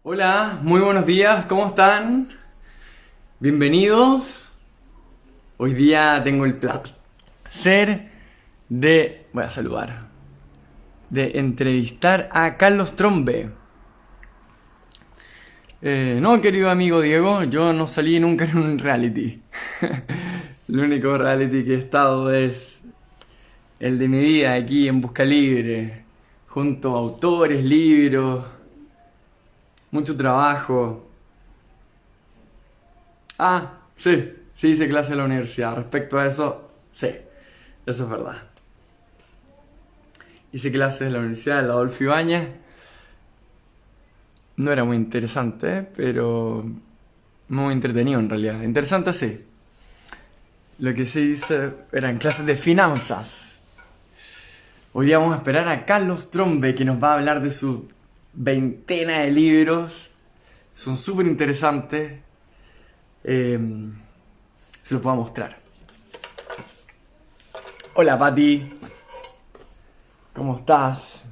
Hola, muy buenos días, ¿cómo están? Bienvenidos. Hoy día tengo el placer voy a saludar, de entrevistar a Carlos Trombe. No, querido amigo Diego, yo no salí nunca en un reality. El único reality que he estado es el de mi vida aquí en Busca Libre, junto a autores, libros, mucho trabajo. Sí, hice clase en la universidad. Respecto a eso, sí, eso es verdad. Hice clases en la Universidad de Adolfo Ibáñez. No era muy interesante, pero muy entretenido en realidad. Interesante sí. Lo que sí hice eran clases de finanzas. Hoy día vamos a esperar a Carlos Trombe, que nos va a hablar de su veintena de libros. Son súper interesantes. Eh, Se los puedo mostrar. Hola Pati, ¿cómo estás?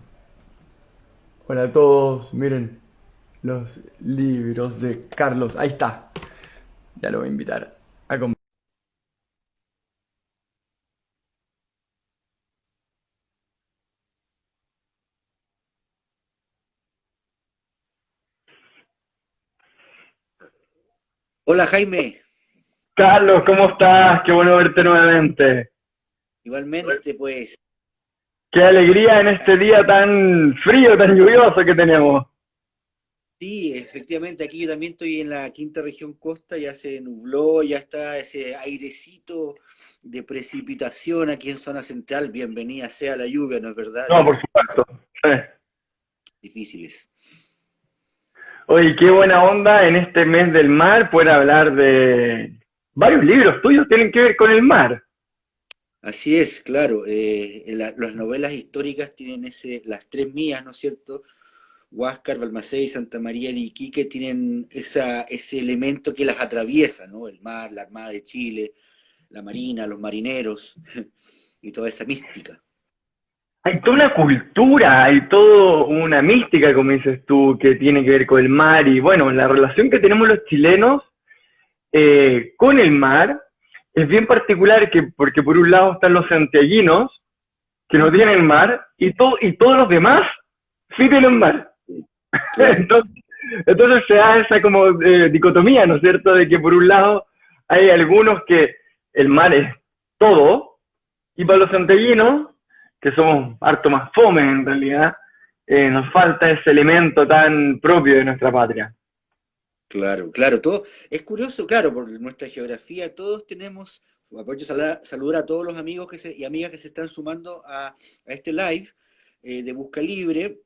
Hola a todos, miren los libros de Carlos. Ahí está. Ya lo voy a invitar a comer. Hola Jaime, Carlos, ¿cómo estás? Qué bueno verte nuevamente. igualmente pues Qué alegría en este día tan frío, tan lluvioso que tenemos. sí, efectivamente aquí yo también estoy en la quinta región costa, ya se nubló, ya está ese airecito de precipitación aquí en zona central, bienvenida sea la lluvia, ¿no es verdad? En No, por estos tiempos supuesto. Sí. difíciles. Oye, qué buena onda en este mes del mar poder hablar de varios libros tuyos tienen que ver con el mar. Así es, claro, las novelas históricas tienen las tres mías, ¿no es cierto? Huáscar, Balmaceda y Santa María de Iquique tienen ese elemento que las atraviesa, ¿no? El mar, la Armada de Chile, la marina, los marineros y toda esa mística. Hay toda una cultura, hay toda una mística, como dices tú, que tiene que ver con el mar y bueno, la relación que tenemos los chilenos con el mar es bien particular porque por un lado están los santiaguinos que no Ujú. tienen mar y todos los demás sí tienen mar. Claro, entonces, entonces se da esa como dicotomía, ¿no es cierto? De que por un lado hay algunos que el mar es todo y para los santiaguinos, que somos harto más fome en realidad, nos falta ese elemento tan propio de nuestra patria. claro, claro. Todo, es curioso, claro, por nuestra geografía, todos tenemos, aprovecho saludar a todos los amigos y amigas que se están sumando a este live de Busca Libre,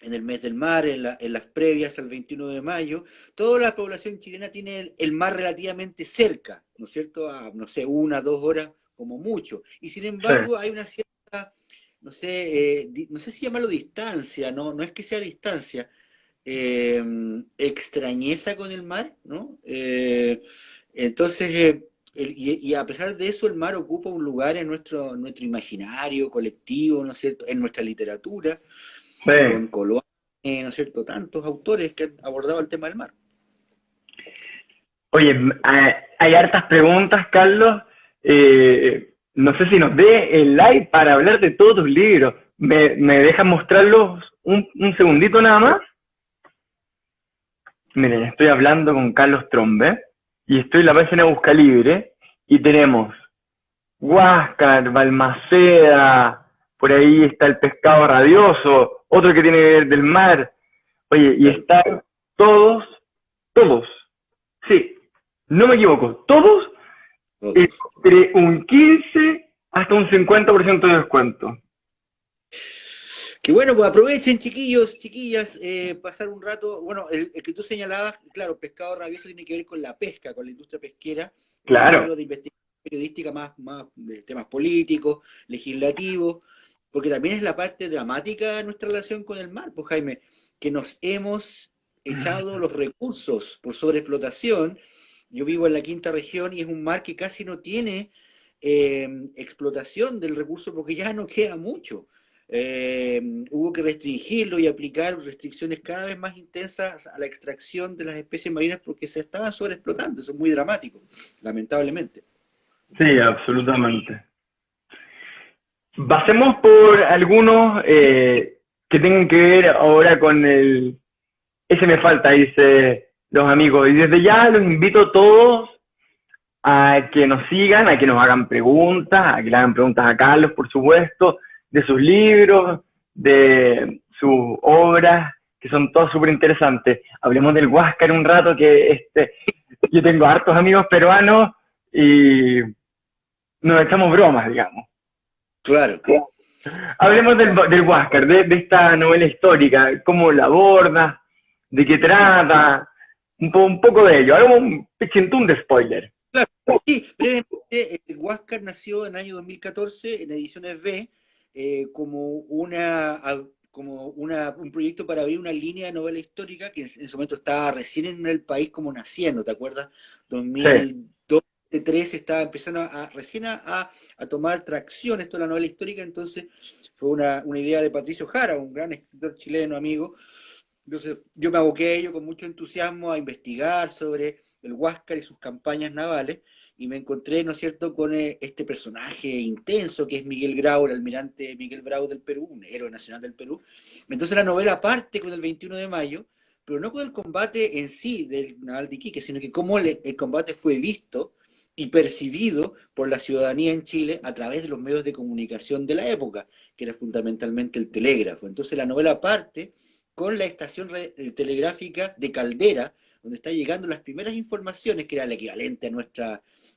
en el mes del mar, en las previas al 21 de mayo. Toda la población chilena tiene el mar relativamente cerca, ¿no es cierto? A, no sé, 1, 2 horas como mucho. Y sin Sí. embargo hay una cierta, no sé, no sé si llamarlo distancia, no, no es que sea distancia, eh, extrañeza con el mar, ¿no? Entonces, y a pesar de eso, el mar ocupa un lugar en nuestro imaginario colectivo, ¿no es cierto? En nuestra literatura, Sí. con Coloane, ¿no es cierto? Tantos autores que han abordado el tema del mar. Oye, hay hartas preguntas, Carlos. No sé si nos dé el like para hablar de todos tus libros. ¿Me dejas mostrarlos un segundito nada más? Miren, estoy hablando con Carlos Trombe y estoy en la página Busca Libre y tenemos Huáscar, Balmaceda, por ahí está el pescado radioso, otro que tiene que ver del mar. Oye, y Claro, están todos, todos, sí, no me equivoco, todos todos. entre un 15 hasta un 50% de descuento. Que bueno, pues aprovechen, chiquillos, chiquillas, pasar un rato. Bueno, el que tú señalabas, claro, Pescado Rabioso tiene que ver con la pesca, con la industria pesquera, un Claro, libro de investigación periodística más de temas políticos, legislativos, porque también es la parte dramática de nuestra relación con el mar, pues Jaime, que nos hemos echado los recursos por sobreexplotación. Yo vivo en la quinta región y es un mar que casi no tiene explotación del recurso porque ya no queda mucho. Hubo hubo que restringirlo y aplicar restricciones cada vez más intensas a la extracción de las especies marinas porque se estaban sobreexplotando. Eso es muy dramático, lamentablemente. Sí, absolutamente. Pasemos por algunos que tengan que ver ahora con el... Ese me falta, dice los amigos. Y desde ya los invito a todos a que nos sigan, a que nos hagan preguntas, a que le hagan preguntas a Carlos, por supuesto, de sus libros, de sus obras, que son todas súper interesantes. Hablemos del Huáscar un rato, que yo tengo hartos amigos peruanos y nos echamos bromas, digamos. Claro. Hablemos del Huáscar, de esta novela histórica, cómo la aborda, de qué trata, un poco de ello. Hagamos un pichintún de spoiler. Claro, sí, brevemente, el Huáscar nació en el año 2014 en Ediciones B un proyecto para abrir una línea de novela histórica que en ese momento estaba recién en el país como naciendo, ¿te acuerdas? 2002, 2003 estaba empezando recién a tomar tracción esto de la novela histórica, entonces fue una idea de Patricio Jara, un gran escritor chileno amigo. Entonces yo me aboqué a ello con mucho entusiasmo a investigar sobre el Huáscar y sus campañas navales y me encontré, ¿no es cierto?, con este personaje intenso que es Miguel Grau, el almirante Miguel Grau del Perú, un héroe nacional del Perú. Entonces la novela parte con el 21 de mayo, pero no con el combate en sí del naval de Iquique, sino que cómo el combate fue visto y percibido por la ciudadanía en Chile a través de los medios de comunicación de la época, que era fundamentalmente el telégrafo. Entonces la novela parte con la estación telegráfica de Caldera, donde están llegando las primeras informaciones, que era el equivalente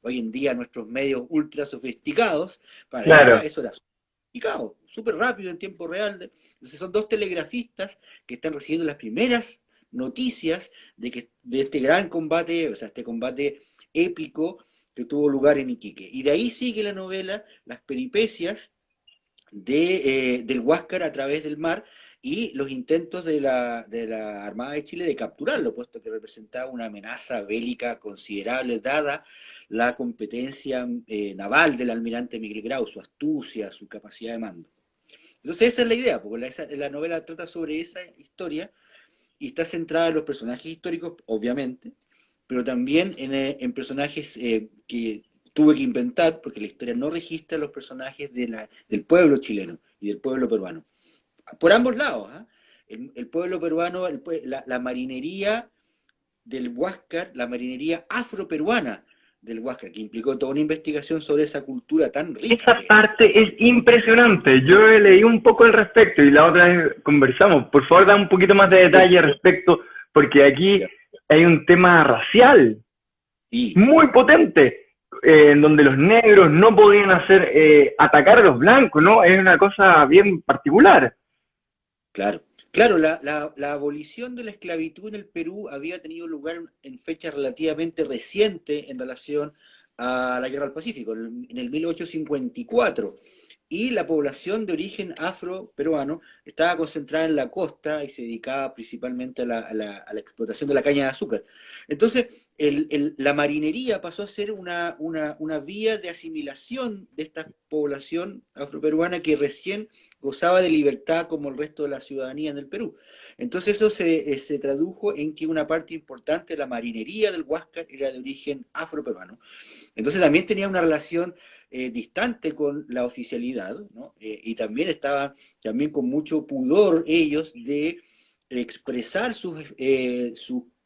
hoy en día a nuestros medios ultra sofisticados. Para la Claro. época eso era sofisticado, súper rápido en tiempo real. Entonces son dos telegrafistas que están recibiendo las primeras noticias de este gran combate, o sea, este combate épico que tuvo lugar en Iquique. Y de ahí sigue la novela, las peripecias del Huáscar a través del mar y los intentos de la Armada de Chile de capturarlo, puesto que representaba una amenaza bélica considerable, dada la competencia naval del almirante Miguel Grau, su astucia, su capacidad de mando. Entonces esa es la idea, porque la novela trata sobre esa historia y está centrada en los personajes históricos, obviamente, pero también en personajes que tuve que inventar, porque la historia no registra los personajes del pueblo chileno y del pueblo peruano. Por ambos lados, ¿eh? El pueblo peruano, la marinería del Huáscar, la marinería afroperuana del Huáscar, que implicó toda una investigación sobre esa cultura tan rica. Esa parte es impresionante. Yo leí un poco al respecto y la otra vez conversamos. Por favor, da un poquito más de detalle al respecto, porque aquí hay un tema racial muy potente, en donde los negros no podían atacar a los blancos, ¿no? Es una cosa bien particular. Claro, la abolición de la esclavitud en el Perú había tenido lugar en fecha relativamente reciente en relación a la Guerra del Pacífico, en el 1854, y la población de origen afro-peruano estaba concentrada en la costa y se dedicaba principalmente a la explotación de la caña de azúcar. Entonces, la marinería pasó a ser una vía de asimilación de esta población afroperuana que recién gozaba de libertad como el resto de la ciudadanía en el Perú. Entonces eso se tradujo en que una parte importante de la marinería del Huáscar era de origen afroperuano. Entonces también tenía una relación distante con la oficialidad, ¿no? Y también estaban también con mucho pudor ellos de expresar sus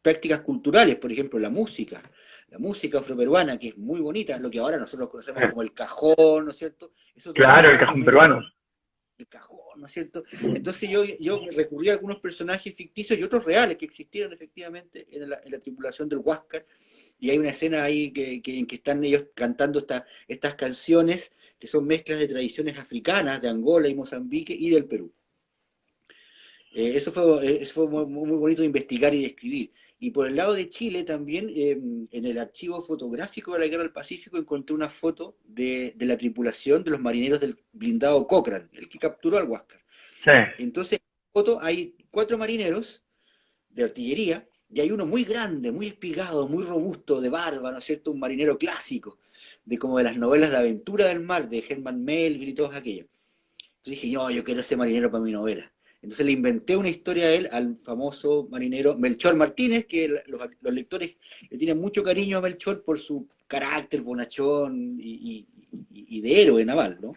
prácticas culturales, por ejemplo, la música afroperuana, que es muy bonita, lo que ahora nosotros conocemos como el cajón, ¿no es cierto? Eso claro, el cajón peruano. El cajón, ¿no es cierto? Entonces yo recurrí a algunos personajes ficticios y otros reales que existieron efectivamente en la tripulación del Huáscar, y hay una escena ahí en que están ellos cantando estas canciones que son mezclas de tradiciones africanas, de Angola y Mozambique y del Perú. Eso fue muy bonito de investigar y de escribir. Y por el lado de Chile también, en el archivo fotográfico de la Guerra del Pacífico, encontré una foto de la tripulación de los marineros del blindado Cochrane, el que capturó al Huáscar. Sí. Entonces, en la foto hay 4 marineros de artillería, y hay uno muy grande, muy espigado, muy robusto, de barba, ¿no es cierto? Un marinero clásico, como de las novelas de aventura del mar, de Herman Melville y todas aquellas. Entonces dije, yo quiero ese marinero para mi novela. Entonces le inventé una historia a él, al famoso marinero Melchor Martínez, que los lectores le tienen mucho cariño a Melchor por su carácter bonachón y de héroe naval, ¿no?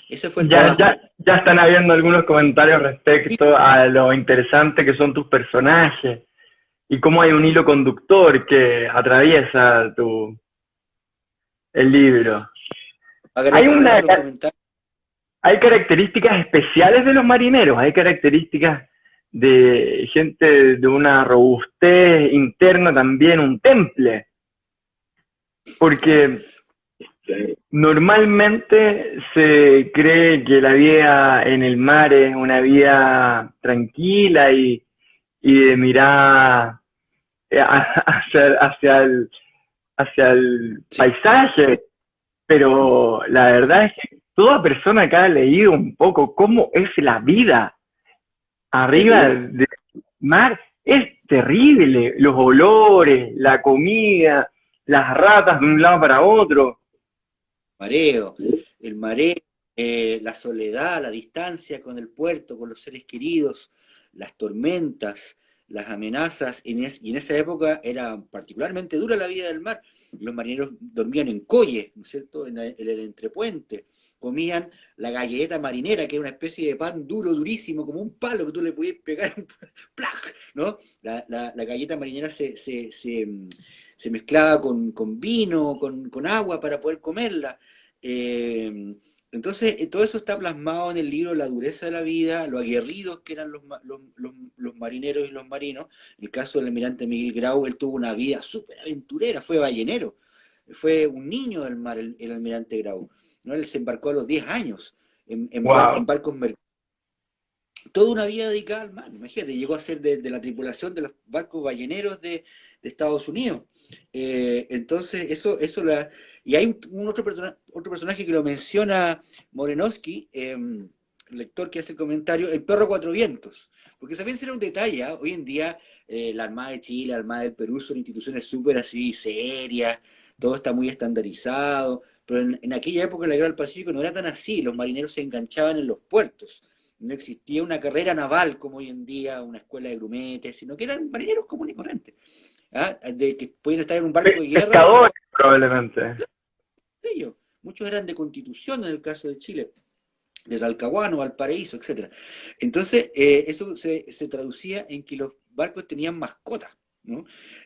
Ese fue el trabajo. Ya están habiendo algunos comentarios respecto a lo interesante que son tus personajes y cómo hay un hilo conductor que atraviesa el libro. Agradezco mucho los comentarios. Hay características especiales de los marineros, hay características de gente de una robustez interna también, un temple. Porque normalmente se cree que la vida en el mar es una vida tranquila y de mirada hacia el paisaje, pero la verdad es que toda persona que ha leído un poco cómo es la vida arriba del mar es terrible, los olores, la comida, las ratas de un lado para otro. El mareo, la soledad, la distancia con el puerto, con los seres queridos, las tormentas, las amenazas, y en esa época era particularmente dura la vida del mar. Los marineros dormían en coyes, ¿no es cierto?, en el entrepuente, comían la galleta marinera, que era una especie de pan duro, durísimo, como un palo que tú le podías pegar, ¡plac!, ¿no? La galleta marinera se mezclaba con vino, con agua para poder comerla. Entonces, todo eso está plasmado en el libro, la dureza de la vida, lo aguerridos que eran los marineros y los marinos. En el caso del almirante Miguel Grau, él tuvo una vida súper aventurera, fue ballenero, fue un niño del mar el almirante Grau, ¿no? Él se embarcó a los 10 años en barcos mercantes. Toda una vida dedicada al mar, imagínate, llegó a ser de la tripulación de los barcos balleneros de Estados Unidos. Entonces, y hay otro personaje que lo menciona Morenowski, el lector que hace el comentario, el perro cuatro vientos, porque también será un detalle, ¿eh? Hoy en día la Armada de Chile, la Armada del Perú son instituciones súper así, serias, todo está muy estandarizado, pero en aquella época la Guerra del Pacífico no era tan así, los marineros se enganchaban en los puertos. No existía una carrera naval como hoy en día, una escuela de grumetes, sino que eran marineros comunes y corrientes, ¿ah? De que podían estar en un barco de guerra. Pescadores, probablemente. Ellos. Muchos eran de Constitución en el caso de Chile, de Talcahuano, Valparaíso, etc. Entonces, eso se traducía en que los barcos tenían mascotas, ¿no?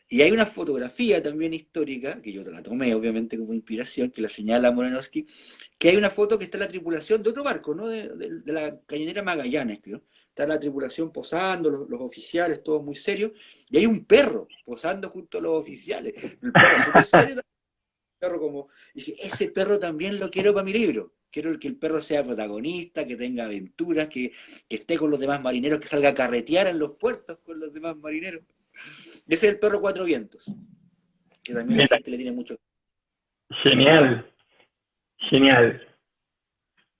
Y hay una fotografía también histórica, que yo la tomé obviamente como inspiración, que la señala Morenowski, que hay una foto que está en la tripulación de otro barco, ¿no? De la cañonera Magallanes, creo. Está la tripulación posando, los oficiales, todos muy serios, y hay un perro posando junto a los oficiales. El perro súper serio, perro como, dije, ese perro también lo quiero para mi libro. Quiero que el perro sea protagonista, que tenga aventuras, que esté con los demás marineros, que salga a carretear en los puertos con los demás marineros. Ese es el perro cuatro vientos, que también la gente le tiene mucho. Genial, genial.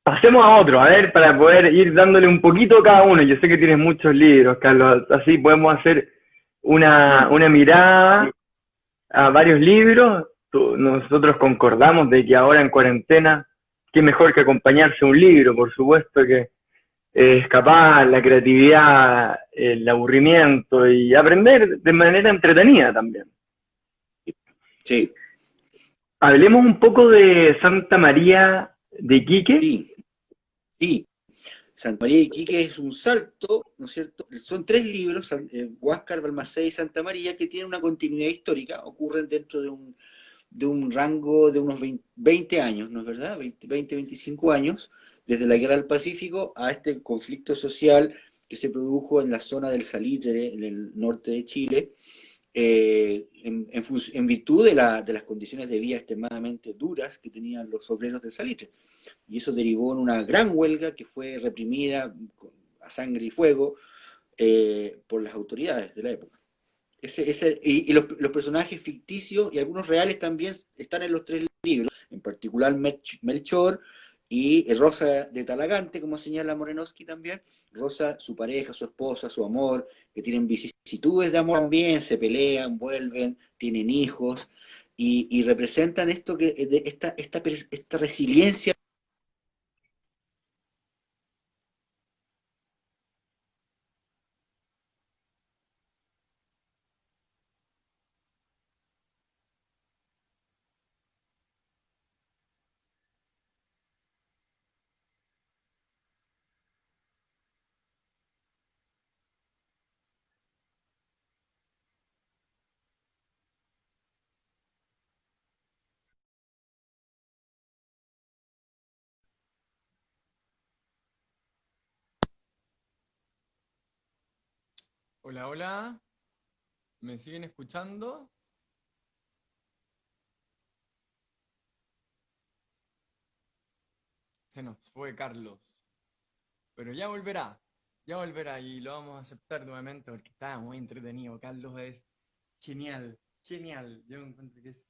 Pasemos a otro, a ver, para poder ir dándole un poquito a cada uno. Yo sé que tienes muchos libros, Carlos, así podemos hacer una mirada a varios libros. Nosotros concordamos de que ahora en cuarentena, qué mejor que acompañarse a un libro, por supuesto que escapar, la creatividad, el aburrimiento y aprender de manera entretenida también. Sí. Hablemos un poco de Santa María de Iquique. Sí. Santa María de Iquique es un salto, ¿no es cierto? Son 3 libros, Huáscar, Balmaceda y Santa María, que tienen una continuidad histórica, ocurren dentro de un rango de unos 20 años, ¿no es verdad? 25 años, desde la Guerra del Pacífico a este conflicto social que se produjo en la zona del Salitre, en el norte de Chile, en virtud de las condiciones de vida extremadamente duras que tenían los obreros del Salitre. Y eso derivó en una gran huelga que fue reprimida a sangre y fuego por las autoridades de la época. Y los personajes ficticios y algunos reales también están en los 3 libros, en particular Melchor y Rosa de Talagante, como señala Morenowski también. Rosa, su pareja, su esposa, su amor, que tienen vicisitudes de amor también, se pelean, vuelven, tienen hijos, y representan esto esta resiliencia Hola, hola. ¿Me siguen escuchando? Se nos fue Carlos. Pero ya volverá y lo vamos a aceptar nuevamente porque está muy entretenido. Carlos es genial, genial. Yo encuentro que es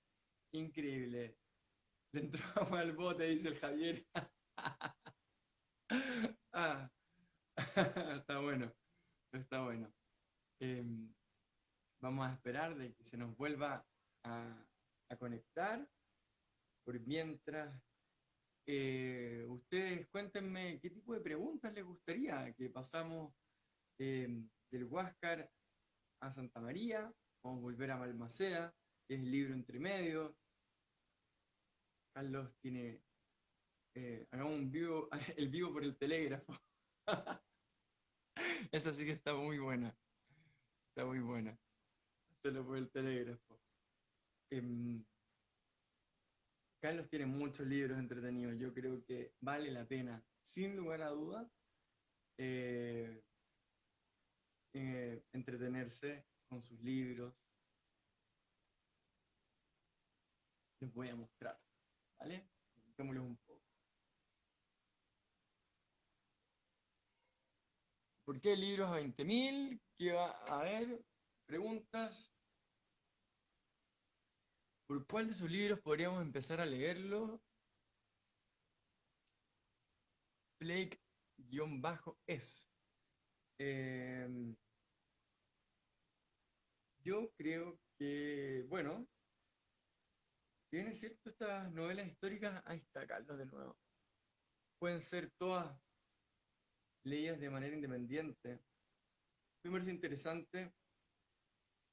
increíble. Le entramos al bote, dice el Javier. Ah, está bueno, está bueno. Em, Vamos a esperar de que se nos vuelva a conectar. Por mientras, ustedes cuéntenme qué tipo de preguntas les gustaría que pasamos del Huáscar a Santa María. Vamos a volver a Balmaceda, que es el libro entre medio. Carlos tiene, hagamos un vivo, el vivo por el telégrafo. Esa sí que está muy buena, está muy buena. Hacerlo por el telégrafo. Em, Carlos tiene muchos libros entretenidos. Yo creo que vale la pena, sin lugar a dudas, eh, entretenerse con sus libros. Les voy a mostrar, ¿vale? Busquémoslos un poco. ¿Por qué libros a 20.000? ¿Qué va a haber? Preguntas. ¿Por cuál de sus libros podríamos empezar a leerlo? Blake-es. Yo creo que, bueno, si bien es cierto, estas novelas históricas, ahí está Carlos de nuevo, pueden ser todas leídas de manera independiente. Me parece interesante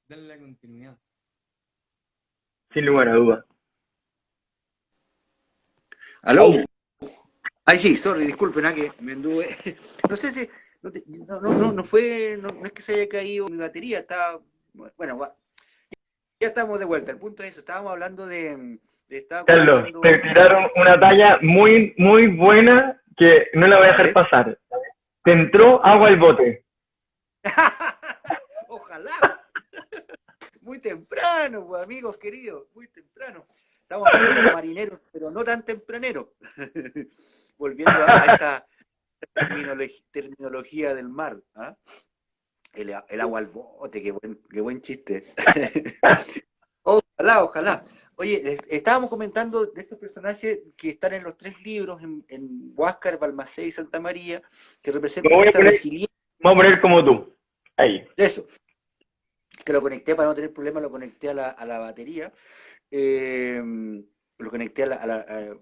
darle la continuidad. Sin lugar a dudas. ¿Aló? Ay, sí, sorry, disculpen, que me anduve. No sé si. No fue. No es que se haya caído mi batería, estaba. Bueno, ya estamos de vuelta. El punto es eso, estábamos hablando estaba Carlos, comentando. te tiraron una talla muy, muy buena que no la voy a A dejar ver. pasar. Te entró agua al bote. Ojalá. Muy temprano, pues, amigos queridos, muy temprano. Estamos haciendo marineros, pero no tan tempraneros. Volviendo a esa terminología del mar. ¿Ah? El agua al bote, qué buen chiste. Ojalá. Oye, estábamos comentando de estos personajes que están en los 3 libros, en Huáscar, Balmaceda y Santa María, que Me representan voy a esa poner, resiliencia. me voy a poner como tú. Ahí. Eso, que lo conecté para no tener problemas, lo conecté a la batería. eh, lo conecté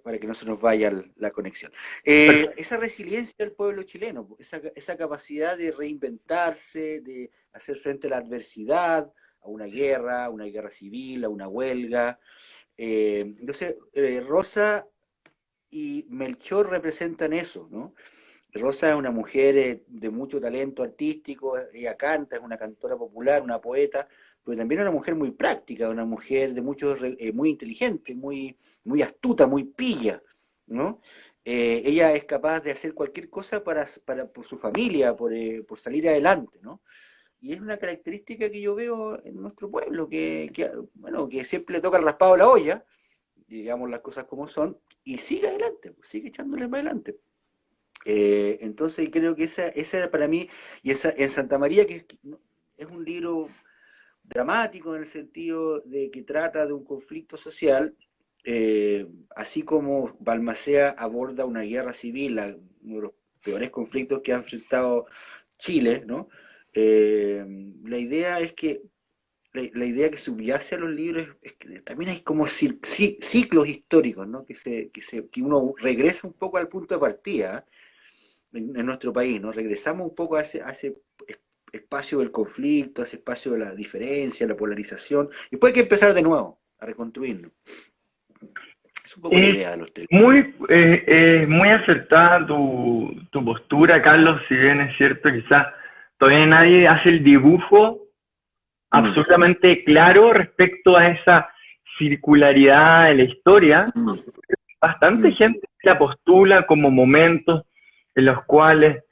para que no se nos vaya la conexión. Perfecto. Esa resiliencia del pueblo chileno, esa capacidad de reinventarse, de hacer frente a la adversidad, a una guerra civil, a una huelga. Entonces, Rosa y Melchor representan eso, ¿no? Rosa es una mujer de mucho talento artístico, ella canta, es una cantora popular, una poeta, pero también es una mujer muy práctica, una mujer de muy inteligente, muy astuta, muy pilla, ¿no? Ella es capaz de hacer cualquier cosa por su familia, por salir adelante, ¿no? Y es una característica que yo veo en nuestro pueblo, bueno, que siempre le toca el raspado a la olla, digamos las cosas como son, y sigue adelante, pues, sigue echándole para adelante. Entonces creo que esa era para mí, y en Santa María, es un libro dramático en el sentido de que trata de un conflicto social, así como Balmaceda aborda una guerra civil, uno de los peores conflictos que ha enfrentado Chile, ¿no? La idea es que la idea que subyace a los libros es que también hay como ciclos históricos, ¿no? Que uno regresa un poco al punto de partida, ¿eh? En nuestro país, ¿no? Regresamos un poco a ese espacio del conflicto, a ese espacio de la diferencia, la polarización, y después hay que empezar de nuevo, a reconstruirlo. Es un poco la Es idea de los temas. muy acertada tu postura, Carlos, si bien es cierto, quizás todavía nadie hace el dibujo Mm, absolutamente claro respecto a esa circularidad de la historia. mm, Bastante mm, gente la postula como momentos en los cuales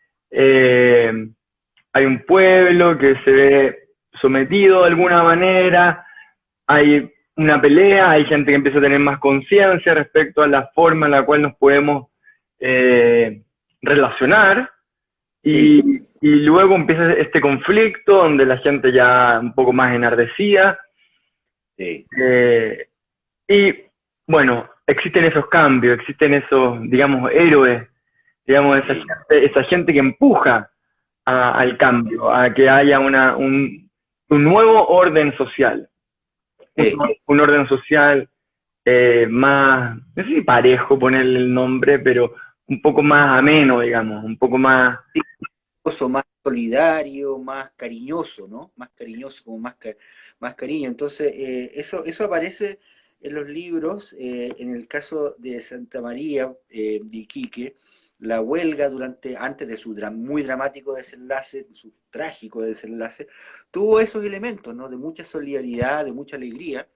hay un pueblo que se ve sometido de alguna manera, hay una pelea, hay gente que empieza a tener más conciencia respecto a la forma en la cual nos podemos eh, relacionar, y, Sí, y luego empieza este conflicto donde la gente ya un poco más enardecida, sí, eh, y bueno, existen esos cambios, existen esos, digamos, héroes, digamos, sí, esa gente que empuja al cambio, a que haya un nuevo orden social, un, sí. un orden social más, no sé si parejo ponerle el nombre, pero un poco más ameno, digamos, un poco más, Más solidario, más cariñoso, ¿no? Más cariñoso, como más cariño. Entonces, eso aparece en los libros. En el caso de Santa María de Iquique, la huelga antes de su muy dramático desenlace, su trágico desenlace, tuvo esos elementos, ¿no? De mucha solidaridad, de mucha alegría,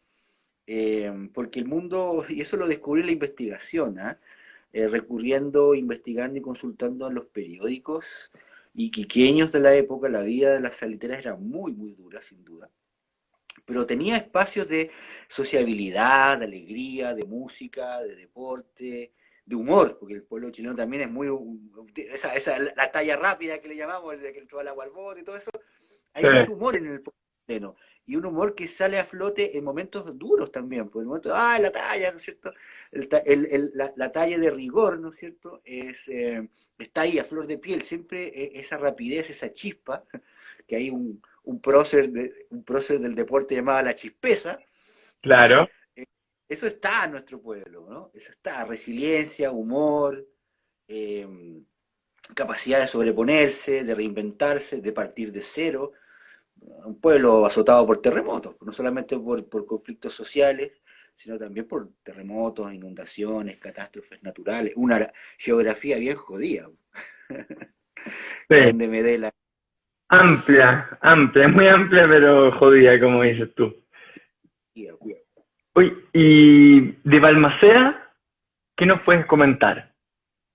porque el mundo, y eso lo descubrió en la investigación, ¿ah? Recurriendo, investigando y consultando en los periódicos iquiqueños de la época, la vida de las salitreras era muy, muy dura, sin duda, pero tenía espacios de sociabilidad, de alegría, de música, de deporte, de humor, porque el pueblo chileno también es muy, la talla rápida que le llamamos, el de que entró al agua al bote y todo eso, hay mucho humor en el pueblo chileno. Y un humor que sale a flote en momentos duros también, por el momento, la talla, ¿no es cierto? La talla de rigor, ¿no es cierto? Está ahí a flor de piel, siempre esa rapidez, esa chispa, que hay un prócer del deporte llamado la chispeza, ¿ah? claro. Eh, Eso está en nuestro pueblo, ¿no? Eso está, resiliencia, humor, eh, capacidad de sobreponerse, de reinventarse, de partir de cero. Un pueblo azotado por terremotos, no solamente por conflictos sociales, sino también por terremotos, inundaciones, catástrofes naturales, una geografía bien jodida, Sí, donde me dé la... amplia, amplia, muy amplia, pero jodida, como dices tú. Oye, y de Balmaceda, ¿qué nos puedes comentar?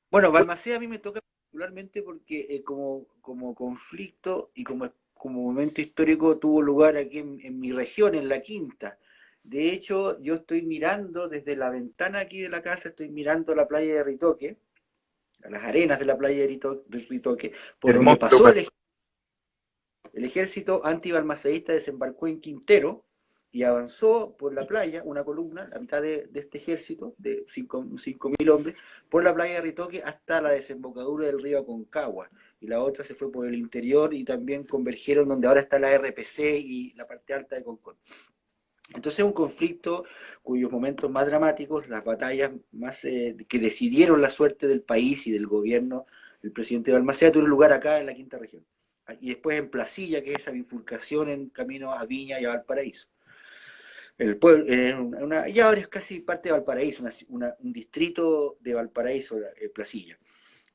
Bueno, Balmaceda a mí me toca particularmente porque como conflicto y como momento histórico tuvo lugar aquí en mi región, en La Quinta. De hecho, yo estoy mirando desde la ventana aquí de la casa, estoy mirando la playa de Ritoque, a las arenas de la playa de Ritoque, por donde Hermoso pasó lugar. el ejército antibalmaceísta, desembarcó en Quintero y avanzó por la playa, una columna, la mitad de este ejército, de 5.000 hombres, por la playa de Ritoque hasta la desembocadura del río Aconcagua. Y la otra se fue por el interior y también convergieron donde ahora está la RPC y la parte alta de Concón. Entonces es un conflicto cuyos momentos más dramáticos, las batallas más que decidieron la suerte del país y del gobierno del presidente Balmaceda, tuvieron lugar acá en la quinta región. Y después en Placilla, que es esa bifurcación en camino a Viña y a Valparaíso. El pueblo, ya ahora es casi parte de Valparaíso, un distrito de Valparaíso, Placilla.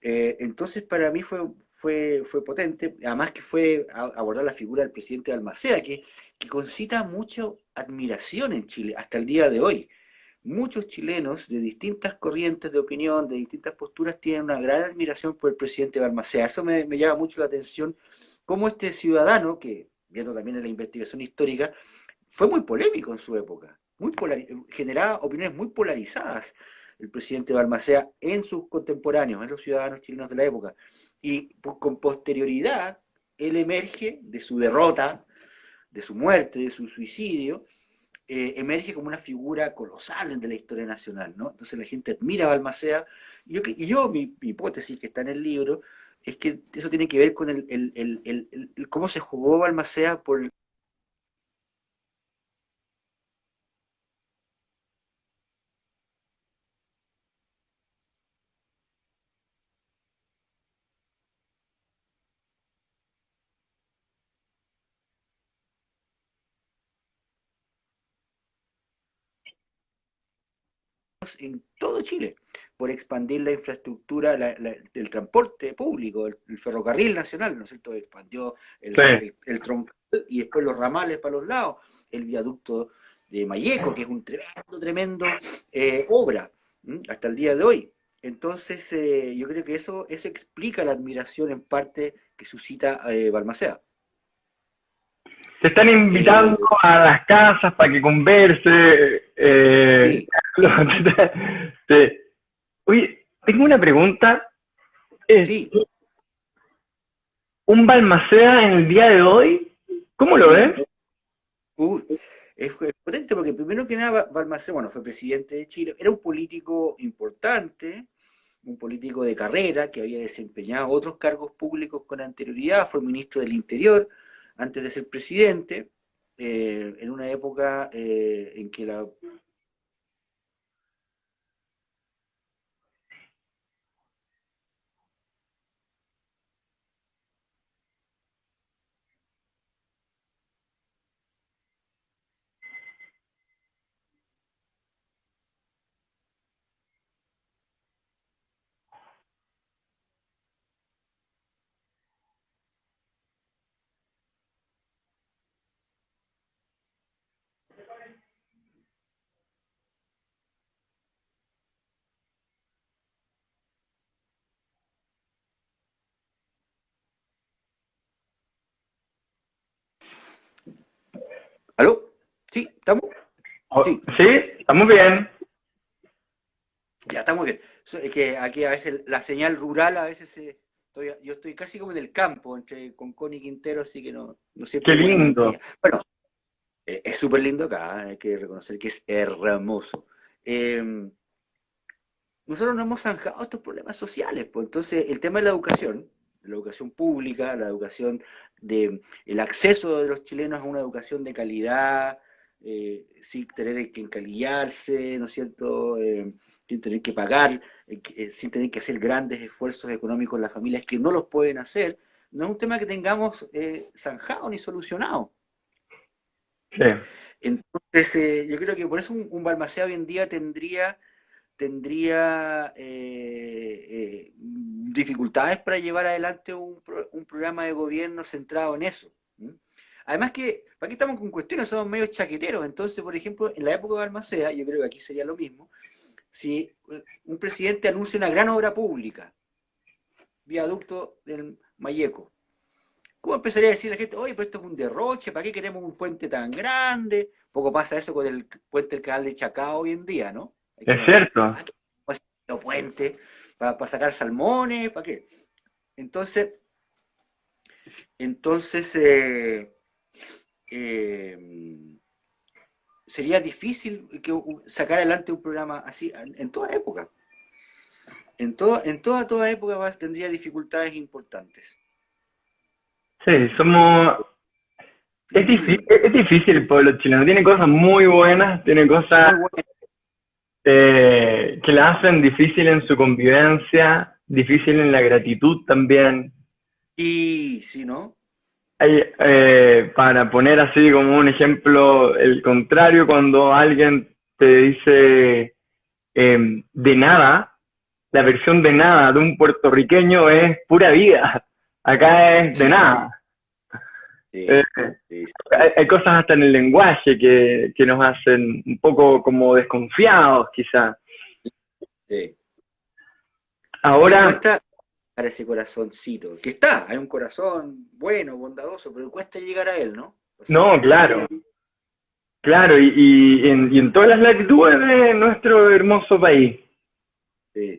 Entonces para mí fue potente, además que fue abordar la figura del presidente Balmaceda, que concita mucha admiración en Chile hasta el día de hoy. Muchos chilenos de distintas corrientes de opinión, de distintas posturas, tienen una gran admiración por el presidente Balmaceda. Eso me llama mucho la atención, cómo este ciudadano, que viendo también en la investigación histórica, fue muy polémico en su época, generaba opiniones muy polarizadas el presidente Balmaceda en sus contemporáneos, en los ciudadanos chilenos de la época. Y con posterioridad, él emerge de su derrota, de su muerte, de su suicidio, emerge como una figura colosal de la historia nacional, ¿no? Entonces la gente admira a Balmaceda, mi hipótesis que está en el libro, es que eso tiene que ver con cómo se jugó Balmaceda por en todo Chile, por expandir la infraestructura, el transporte público, el ferrocarril nacional, ¿no es cierto? Expandió Sí, el troncal y después los ramales para los lados, el viaducto de Mayeco, que es un tremendo obra, hasta el día de hoy. Entonces, yo creo que eso explica la admiración en parte que suscita Balmaceda. Te están invitando a las casas para que converse. Sí, Oye, tengo una pregunta. ¿Es sí. un Balmaceda en el día de hoy? ¿Cómo lo ves? Uy, es potente porque primero que nada Balmaceda, bueno, fue presidente de Chile, era un político importante, un político de carrera que había desempeñado otros cargos públicos con anterioridad, fue ministro del Interior antes de ser presidente, en una época en que la... ¿Aló? ¿Sí? ¿Estamos? Sí, Sí, estamos bien. ya estamos bien. Es que aquí a veces la señal rural a veces yo estoy casi como en el campo, entre Concón y Quintero, así que no Qué siempre hay buena lindo. conectividad. Bueno, es súper lindo acá, hay que reconocer que es hermoso. Nosotros no hemos zanjado estos problemas sociales, pues entonces el tema de la educación pública, la educación el acceso de los chilenos a una educación de calidad, sin tener que encalillarse, ¿no es cierto? Sin tener que pagar, sin tener que hacer grandes esfuerzos económicos las familias que no los pueden hacer, no es un tema que tengamos zanjado ni solucionado. Sí, Entonces, yo creo que por eso un Balmaceda hoy en día tendría dificultades para llevar adelante un programa de gobierno centrado en eso. ¿M? Además que, aquí estamos con cuestiones, somos medio chaqueteros, entonces, por ejemplo, en la época de Balmaceda, yo creo que aquí sería lo mismo, si un presidente anuncia una gran obra pública, viaducto del Mayeco, ¿cómo empezaría a decir la gente, oye, pero esto es un derroche, ¿para qué queremos un puente tan grande? Poco pasa eso con el puente del canal de Chacao hoy en día, ¿no? Es es como, cierto. ¿para qué los puentes? ¿Para sacar salmones? ¿Para qué? Entonces, entonces eh, sería difícil sacar adelante un programa así en toda época. Toda época tendría dificultades importantes. Sí, somos... Sí, Es difícil el pueblo chileno. Tiene cosas muy buenas, tiene cosas muy bueno. que la hacen difícil en su convivencia, difícil en la gratitud también. Sí, sí, ¿no? Hay, para poner así como un ejemplo, el contrario, cuando alguien te dice de nada, la versión de nada de un puertorriqueño es pura vida. Acá es de Sí, nada. Eh, sí, sí, hay cosas hasta en el lenguaje que nos hacen un poco como desconfiados, quizás. sí. Sí, Ahora, cuesta para ese corazoncito, que está, hay un corazón bueno, bondadoso, pero cuesta llegar a él, ¿no? O sea, no, claro, claro, y en todas las latitudes de nuestro hermoso país. sí,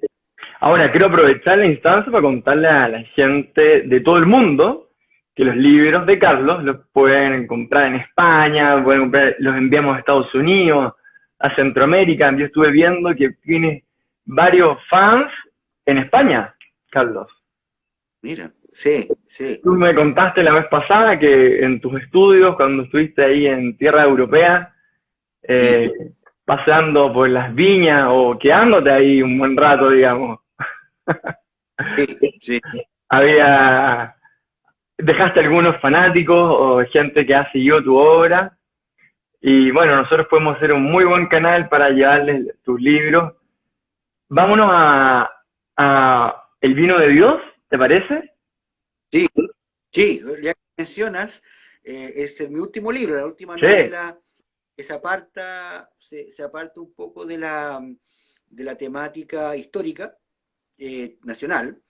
Ahora, quiero aprovechar la instancia para contarle a la gente de todo el mundo que los libros de Carlos los pueden comprar en España, los enviamos a Estados Unidos, a Centroamérica. Yo estuve viendo que tiene varios fans en España, Carlos. mira, sí, sí, Tú me contaste la vez pasada que en tus estudios, cuando estuviste ahí en tierra europea, sí, eh, paseando por las viñas o quedándote ahí un buen rato, digamos, sí, sí, había, dejaste algunos fanáticos o gente que ha seguido tu obra. Y bueno, nosotros podemos hacer un muy buen canal para llevarles tus libros. Vámonos a El vino de Dios, ¿te parece? sí, sí, ya que mencionas, es mi último libro, la última Sí, novela que se aparta un poco de la temática histórica nacional,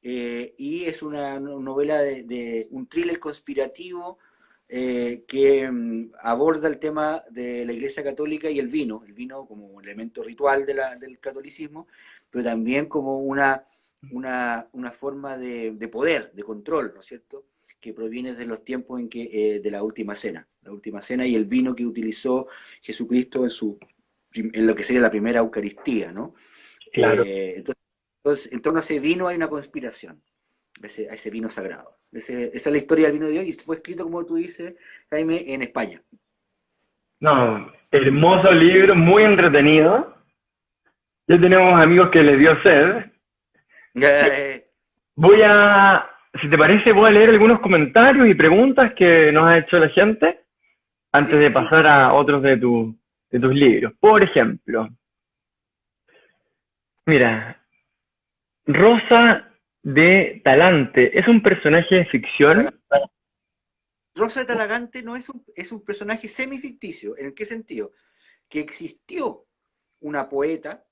y es una novela de un thriller conspirativo que aborda el tema de la Iglesia Católica y el vino como un elemento ritual del catolicismo, pero también como una forma de poder, de control, ¿no es cierto?, que proviene de los tiempos en que de la última cena y el vino que utilizó Jesucristo en lo que sería la primera Eucaristía, ¿no? Claro. Entonces, en torno a ese vino hay una conspiración, a ese vino sagrado. Esa es la historia del vino de Dios y fue escrito, como tú dices, Jaime, en España. No, hermoso libro, muy entretenido. Ya tenemos amigos que les dio sed. Si te parece, voy a leer algunos comentarios y preguntas que nos ha hecho la gente antes de pasar a otros de tus libros. Por ejemplo, mira, Rosa de Talante, ¿es un personaje de ficción? Rosa de Talagante no es un personaje semificticio. ¿En qué sentido? Que existió una poeta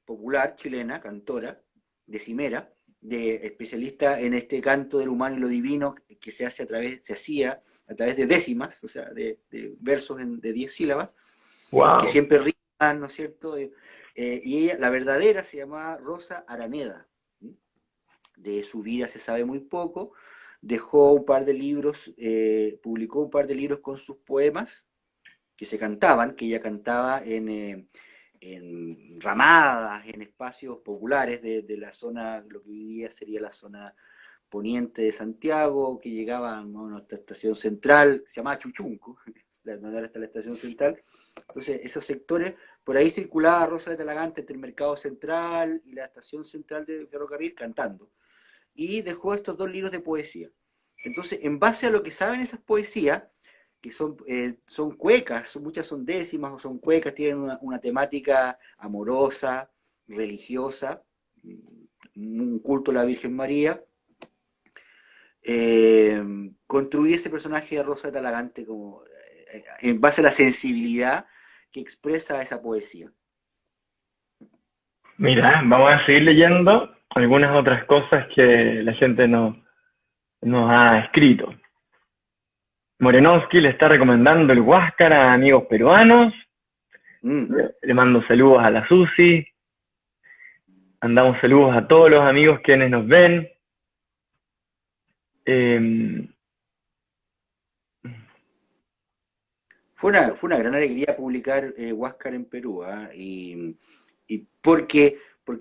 popular chilena, cantora, decimera, especialista en este canto del humano y lo divino que se hacía a través de décimas, o sea, de versos de 10 sílabas, Wow. que siempre riman, ¿no es cierto? Y ella, la verdadera, se llamaba Rosa Araneda. De su vida se sabe muy poco. Dejó un par de libros, publicó un par de libros con sus poemas que que ella cantaba en ramadas, en espacios populares de la zona, lo que hoy día sería la zona poniente de Santiago, que llegaban a nuestra estación central, se llamaba Chuchunco, donde ahora está la estación central. Entonces, esos sectores, por ahí circulaba Rosa de Talagante entre el Mercado Central y la estación central de ferrocarril cantando. Y dejó estos 2 libros de poesía. Entonces, en base a lo que saben esas poesías, que son cuecas, muchas son décimas o son cuecas, tienen una temática amorosa, religiosa, un culto a la Virgen María, construí ese personaje de Rosa de Talagante como, en base a la sensibilidad que expresa esa poesía. Mira, vamos a seguir leyendo algunas otras cosas que la gente nos ha escrito. Morenovsky le está recomendando el Huáscar a amigos peruanos. Le mando saludos a la Susi. Mandamos saludos a todos los amigos quienes nos ven. Fue una gran alegría publicar Huáscar en Perú, y porque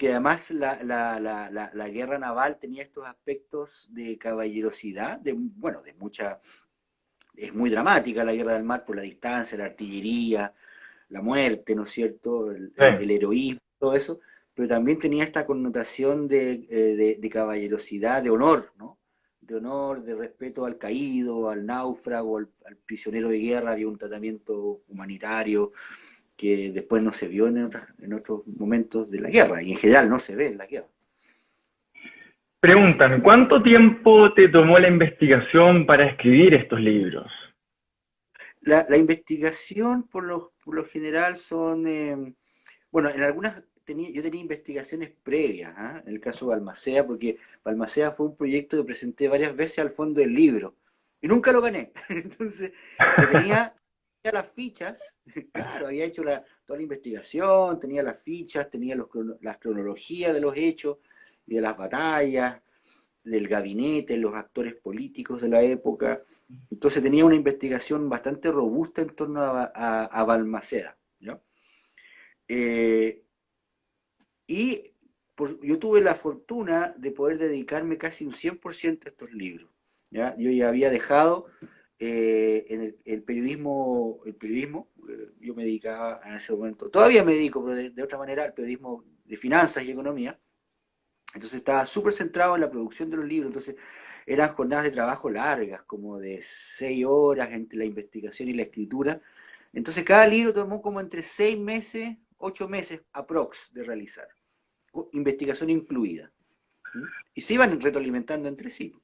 además la guerra naval tenía estos aspectos de caballerosidad, de mucha... Es muy dramática la guerra del mar por la distancia, la artillería, la muerte, ¿no es cierto? El heroísmo, todo eso, pero también tenía esta connotación de caballerosidad, de honor, ¿no? De honor, de respeto al caído, al náufrago, al prisionero de guerra. Había un tratamiento humanitario que después no se vio en otros momentos de la guerra, y en general no se ve en la guerra. Preguntan, ¿cuánto tiempo te tomó la investigación para escribir estos libros? La investigación, por lo general, son... bueno, en algunas... Yo tenía investigaciones previas, en el caso de Balmaceda, porque Balmaceda fue un proyecto que presenté varias veces al fondo del libro, y nunca lo gané. Entonces, yo tenía las fichas, claro, había hecho toda la investigación, tenía las fichas, tenía las cronologías de los hechos y de las batallas, del gabinete, los actores políticos de la época. Entonces tenía una investigación bastante robusta en torno a Balmaceda, ¿no? Y yo tuve la fortuna de poder dedicarme casi un 100% a estos libros, ¿ya? Yo ya había dejado en el periodismo, yo me dedicaba en ese momento, todavía me dedico, pero de otra manera, al periodismo de finanzas y economía. Entonces estaba súper centrado en la producción de los libros. Entonces eran jornadas de trabajo largas, como de 6 horas entre la investigación y la escritura. Entonces cada libro tomó como entre 6 meses, 8 meses aprox de realizar, investigación incluida. Y se iban retroalimentando entre sí.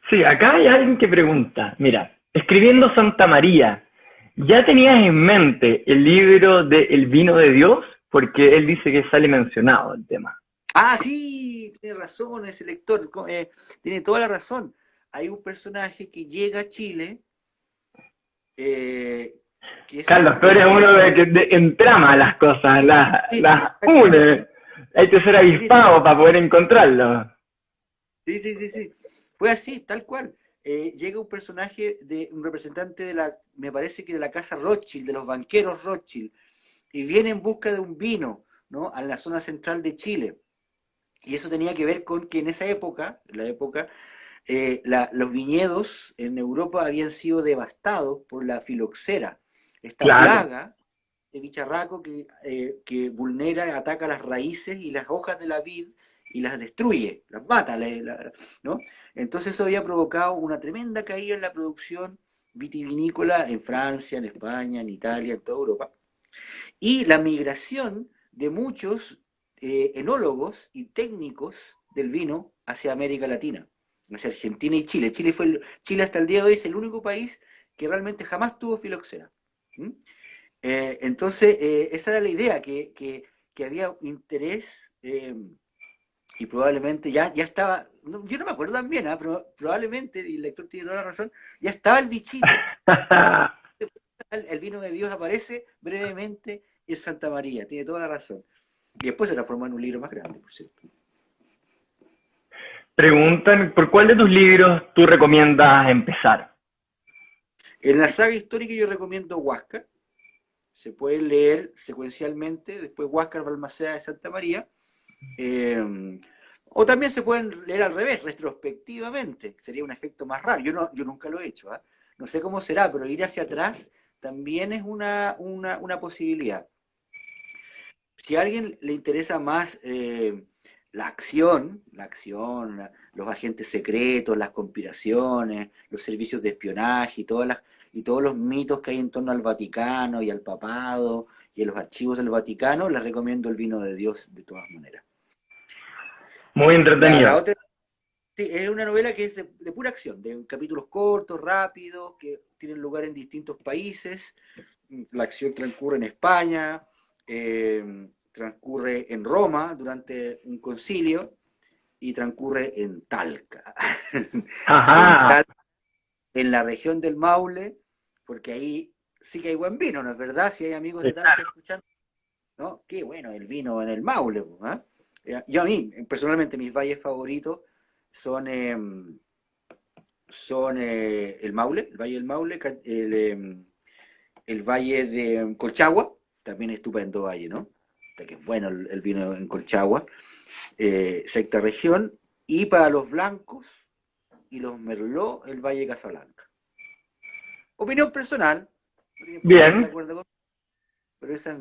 Sí, acá hay alguien que pregunta, mira, escribiendo Santa María, ¿ya tenías en mente el libro de El vino de Dios? Porque él dice que sale mencionado el tema. Ah, sí, tiene razón ese lector, tiene toda la razón. Hay un personaje que llega a Chile, eh, que es Carlos, tú eres un uno de que entrama las cosas, sí, las une. Hay que ser sí, avispado para poder encontrarlo. sí, sí, sí, sí. Fue así, tal cual. Llega un personaje de un representante de la, me parece que de la casa Rothschild, de los banqueros Rothschild, y viene en busca de un vino, ¿no? A la zona central de Chile. Y eso tenía que ver con que en esa época, en la época, los viñedos en Europa habían sido devastados por la filoxera, esta Claro. plaga de bicharraco que vulnera, ataca las raíces y las hojas de la vid y las destruye, las mata, ¿no? Entonces eso había provocado una tremenda caída en la producción vitivinícola en Francia, en España, en Italia, en toda Europa. Y la migración de muchos enólogos y técnicos del vino hacia América Latina, hacia Argentina y Chile. Chile hasta el día de hoy es el único país que realmente jamás tuvo filoxera. ¿Mm? Entonces, esa era la idea, que había interés y probablemente ya estaba, yo no me acuerdo tan bien, pero probablemente, y el lector tiene toda la razón, ya estaba el bichito. El vino de Dios aparece brevemente en Santa María, tiene toda la razón. Y después se transformó en un libro más grande, por cierto. Preguntan, ¿por cuál de tus libros tú recomiendas empezar? En la saga histórica yo recomiendo Huáscar, se puede leer secuencialmente, después Huáscar, Balmaceda de Santa María, o también se pueden leer al revés, retrospectivamente, sería un efecto más raro, yo nunca lo he hecho, ¿eh? No sé cómo será, pero ir hacia atrás también es una posibilidad. Si a alguien le interesa más los agentes secretos, las conspiraciones, los servicios de espionaje y todos los mitos que hay en torno al Vaticano y al papado y a los archivos del Vaticano, les recomiendo El vino de Dios de todas maneras. Muy La entretenido. otra sí, es una novela que es de pura acción, de capítulos cortos, rápidos, que tienen lugar en distintos países. La acción transcurre en España, transcurre en Roma durante un concilio y transcurre en Talca. En Ajá. Talca, en la región del Maule, porque ahí sí que hay buen vino, ¿no es verdad? Si hay amigos Sí, de Talca escuchando, ¿no? Qué bueno el vino en el Maule, ¿eh? Yo a mí, personalmente, mis valles favoritos son, el Maule, el Valle del Maule, el Valle de Colchagua, también estupendo valle, ¿no? Que es bueno el vino en Colchagua, sexta región, y para los blancos y los merlot, el Valle de Casablanca. Opinión personal, no tienen por qué estar de bien. acuerdo conmigo, pero esa es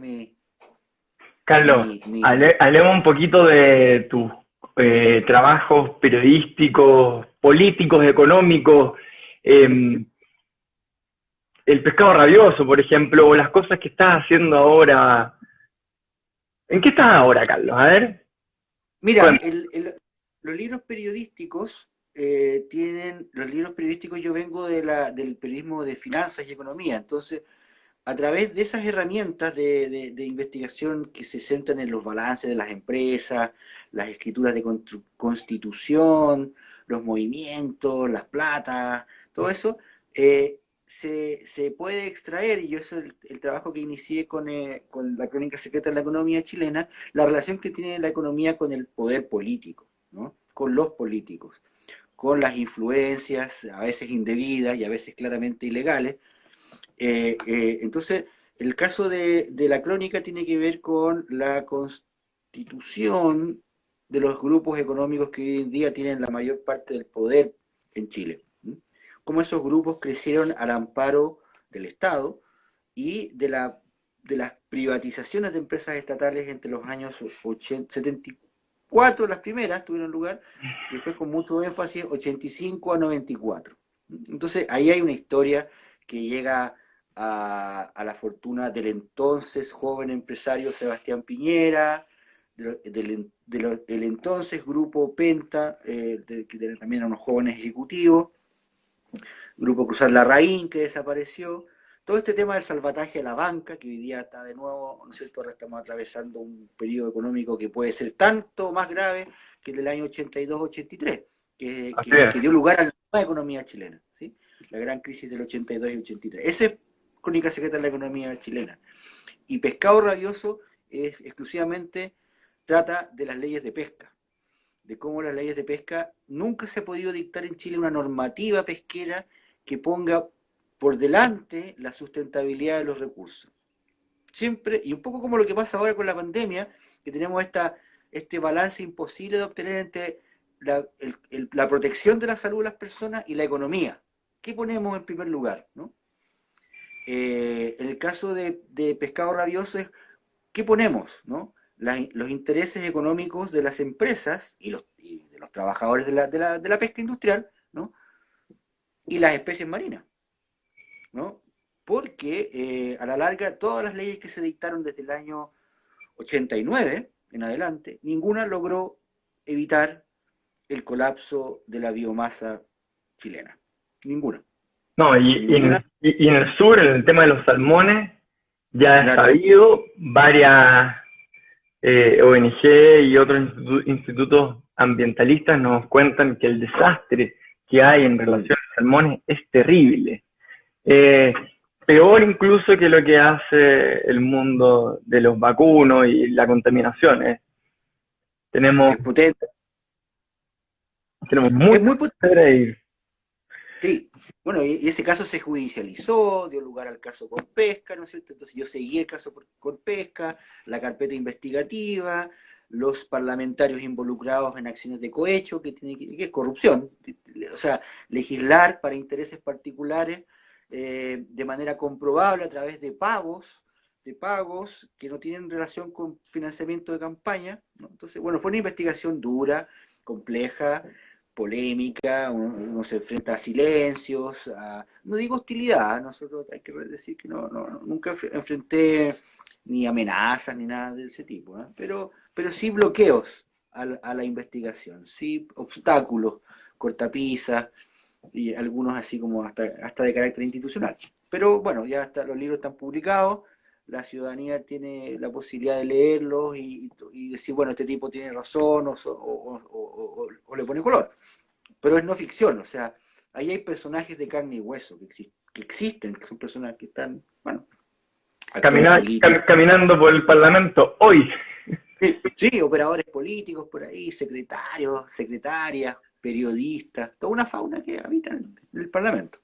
Carlos, mi. hablemos un poquito de tus trabajos periodísticos, políticos, económicos, eh, el pescado rabioso, por ejemplo, o las cosas que estás haciendo ahora. ¿En qué estás ahora, Carlos? A ver, Mira, cuéntame. los libros periodísticos los libros periodísticos yo vengo del periodismo de finanzas y economía, entonces a través de esas herramientas de investigación que se centran en los balances de las empresas, las escrituras de constitución, los movimientos, las platas, todo eso, se puede extraer, y yo eso es el trabajo que inicié con la Crónica Secreta de la Economía Chilena, la relación que tiene la economía con el poder político, ¿no? Con los políticos, con las influencias, a veces indebidas y a veces claramente ilegales. Entonces, el caso de la crónica tiene que ver con la constitución de los grupos económicos que hoy en día tienen la mayor parte del poder en Chile. ¿Mm? Cómo esos grupos crecieron al amparo del Estado y de las privatizaciones de empresas estatales entre los años 74, las primeras tuvieron lugar, y después con mucho énfasis 85 a 94. Entonces, ahí hay una historia que llega a la fortuna del entonces joven empresario Sebastián Piñera, del entonces grupo Penta, que también eran unos jóvenes ejecutivos, grupo Cruzar Larraín, que desapareció, todo este tema del salvataje a la banca, que hoy día está de nuevo, ¿no es cierto? Ahora estamos atravesando un periodo económico que puede ser tanto más grave que el del año 82-83, Así es. que dio lugar a la nueva economía chilena, ¿sí? La gran crisis del 82 y 83. Esa es Crónica Secreta de la Economía Chilena. Y Pescado Rabioso es exclusivamente trata de las leyes de pesca, de cómo las leyes de pesca nunca se ha podido dictar en Chile una normativa pesquera que ponga por delante la sustentabilidad de los recursos. Siempre, y un poco como lo que pasa ahora con la pandemia, que tenemos este balance imposible de obtener entre la protección de la salud de las personas y la economía. ¿Qué ponemos en primer lugar? ¿No? En el caso de Pescado Rabioso es ¿qué ponemos? ¿No? Los intereses económicos de las empresas y de los trabajadores de la pesca industrial, ¿no? Y las especies marinas, ¿no? Porque a la larga todas las leyes que se dictaron desde el año 89 en adelante, ninguna logró evitar el colapso de la biomasa chilena. Ninguna. No, Ninguna. y en el sur, en el tema de los salmones, ya es Claro. sabido, varias ONG y otros institutos ambientalistas nos cuentan que el desastre que hay en relación a salmones es terrible. Peor incluso que lo que hace el mundo de los vacunos y la contaminación. Tenemos Es potente. mucho Es muy potente. que agredir. Sí, bueno, y ese caso se judicializó, dio lugar al caso con pesca, ¿no es cierto? Entonces yo seguí el caso con pesca, la carpeta investigativa, los parlamentarios involucrados en acciones de cohecho, que es corrupción, o sea, legislar para intereses particulares de manera comprobable a través de pagos que no tienen relación con financiamiento de campaña, ¿no? Entonces, bueno, fue una investigación dura, compleja, polémica, uno se enfrenta a silencios, no digo hostilidad, nosotros hay que decir que nunca enfrenté ni amenazas ni nada de ese tipo, ¿eh? Pero sí bloqueos a la investigación, sí obstáculos, cortapisas y algunos así como hasta de carácter institucional. Pero bueno, ya los libros están publicados, la ciudadanía tiene la posibilidad de leerlos y decir, bueno, este tipo tiene razón o le pone color. Pero es no ficción, o sea, ahí hay personajes de carne y hueso que existen, que son personas que están, bueno, actores políticos. Caminando por el Parlamento hoy. Sí, operadores políticos por ahí, secretarios, secretarias, periodistas, toda una fauna que habita en el Parlamento.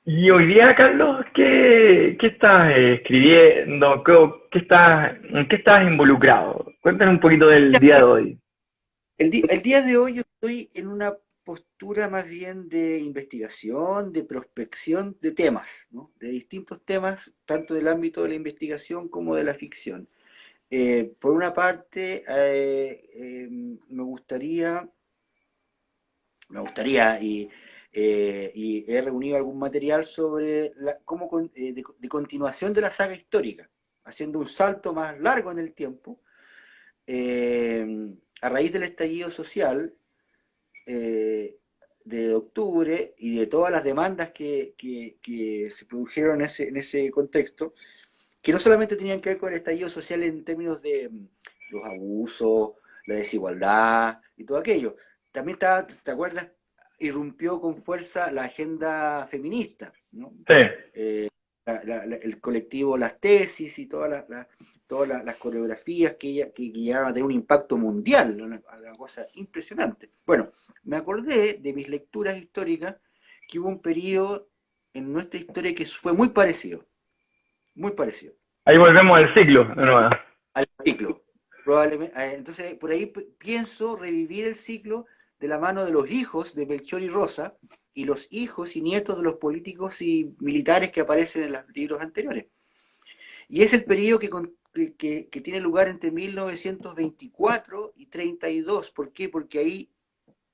Y hoy día, Carlos, ¿qué estás escribiendo? ¿En qué estás involucrado? Cuéntanos un poquito del día de hoy. El día de hoy yo estoy en una postura más bien de investigación, de prospección de temas, ¿no? De distintos temas, tanto del ámbito de la investigación como de la ficción. Por una parte, me gustaría y he reunido algún material sobre de continuación de la saga histórica, haciendo un salto más largo en el tiempo, a raíz del estallido social de octubre y de todas las demandas que se produjeron en ese contexto, que no solamente tenían que ver con el estallido social en términos de los abusos, la desigualdad y todo aquello. También ¿te acuerdas? Irrumpió con fuerza la agenda feminista, ¿no? Sí. El colectivo Las Tesis y todas las coreografías que llegaron a tener un impacto mundial, una cosa impresionante. Bueno, me acordé de mis lecturas históricas que hubo un periodo en nuestra historia que fue muy parecido. Muy parecido. Ahí volvemos al ciclo, de nuevo. Al ciclo. Probablemente. Entonces, por ahí pienso revivir el ciclo de la mano de los hijos de Melchor y Rosa y los hijos y nietos de los políticos y militares que aparecen en los libros anteriores. Y es el periodo que tiene lugar entre 1924 y 32. ¿Por qué? Porque ahí,